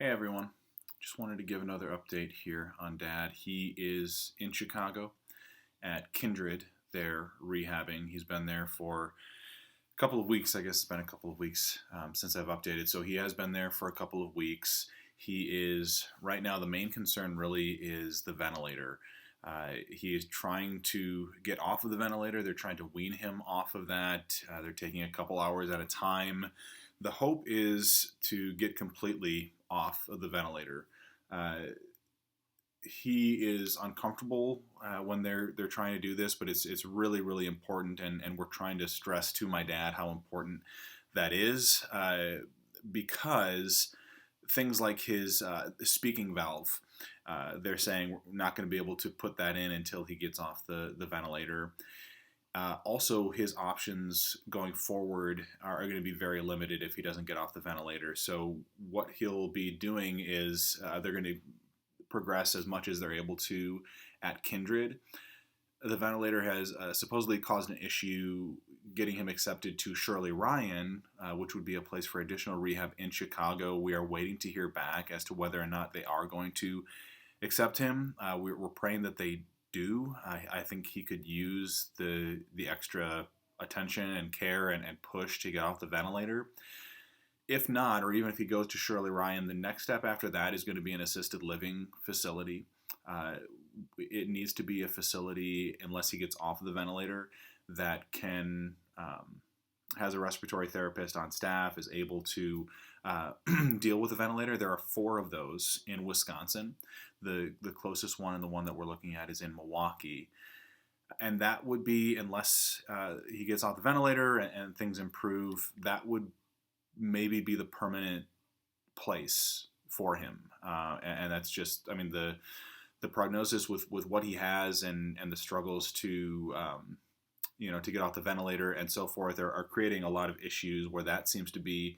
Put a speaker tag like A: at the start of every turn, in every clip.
A: Hey everyone, just wanted to give another update here on Dad. He is in Chicago at Kindred. They're rehabbing. He's been there for a couple of weeks. I guess it's been a couple of weeks since I've updated. So he has been there for a couple of weeks. He is, right now, the main concern really is the ventilator. He is trying to get off of the ventilator. They're trying to wean him off of that. They're taking a couple hours at a time. The hope is to get completely off of the ventilator. Uh, he is uncomfortable when they're trying to do this, but it's really important, and we're trying to stress to my dad how important that is because things like his speaking valve. They're saying we're not going to be able to put that in until he gets off the ventilator. Also, his options going forward are going to be very limited if he doesn't get off the ventilator. So, what he'll be doing is they're going to progress as much as they're able to at Kindred. The ventilator has supposedly caused an issue getting him accepted to Shirley Ryan, which would be a place for additional rehab in Chicago. We are waiting to hear back as to whether or not they are going to accept him. We're praying that they do. I think he could use the extra attention and care and push to get off the ventilator. If not, or even if he goes to Shirley Ryan, the next step after that is going to be an assisted living facility. Uh, it needs to be a facility, unless he gets off of the ventilator, that can has a respiratory therapist on staff, is able to deal with the ventilator. There are 4 of those in Wisconsin. The closest one, and the one that we're looking at, is in Milwaukee. And that would be, unless he gets off the ventilator and things improve, that would maybe be the permanent place for him. And that's just, I mean, the prognosis with what he has and the struggles to to get off the ventilator and so forth are creating a lot of issues where that seems to be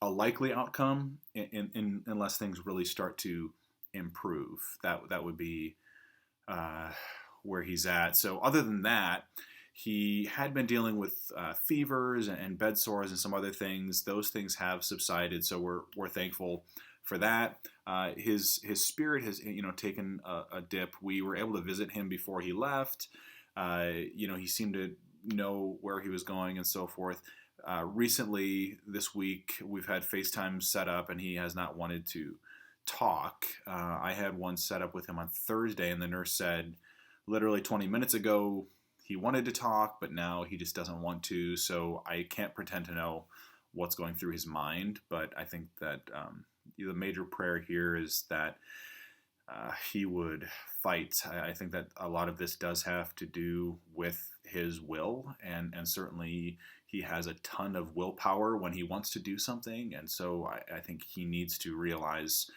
A: a likely outcome unless things really start to improve. That would be where he's at. So other than that, he had been dealing with fevers and bed sores and some other things. Those things have subsided, so we're thankful for that. His spirit has taken a dip. We were able to visit him before he left. He seemed to know where he was going and so forth. Recently, this week, we've had FaceTime set up, and he has not wanted to talk. I had one set up with him on Thursday, and the nurse said literally 20 minutes ago he wanted to talk, but now he just doesn't want to. So I can't pretend to know what's going through his mind, but I think that the major prayer here is that he would fight. I think that a lot of this does have to do with his will, and certainly he has a ton of willpower when he wants to do something, and so I think he needs to realize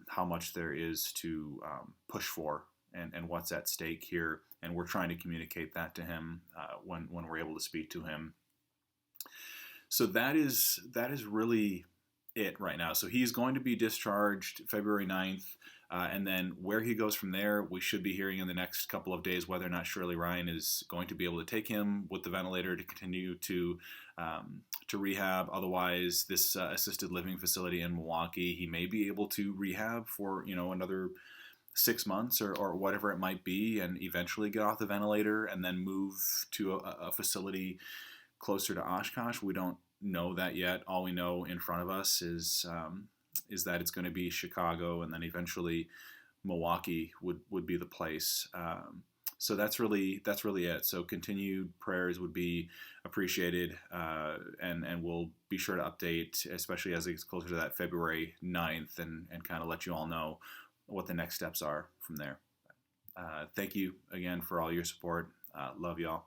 A: how much there is to push for and what's at stake here, and we're trying to communicate that to him when we're able to speak to him. So that is really it right now. So he's going to be discharged February 9th. And then where he goes from there, we should be hearing in the next couple of days whether or not Shirley Ryan is going to be able to take him with the ventilator to continue to rehab. Otherwise, this assisted living facility in Milwaukee, he may be able to rehab for another 6 months or whatever it might be, and eventually get off the ventilator and then move to a facility closer to Oshkosh. We don't know that yet. All we know in front of us is that it's going to be Chicago, and then eventually Milwaukee would be the place. So that's really it. So continued prayers would be appreciated, and we'll be sure to update, especially as it gets closer to that February 9th, and kind of let you all know what the next steps are from there. Thank you again for all your support. Love y'all.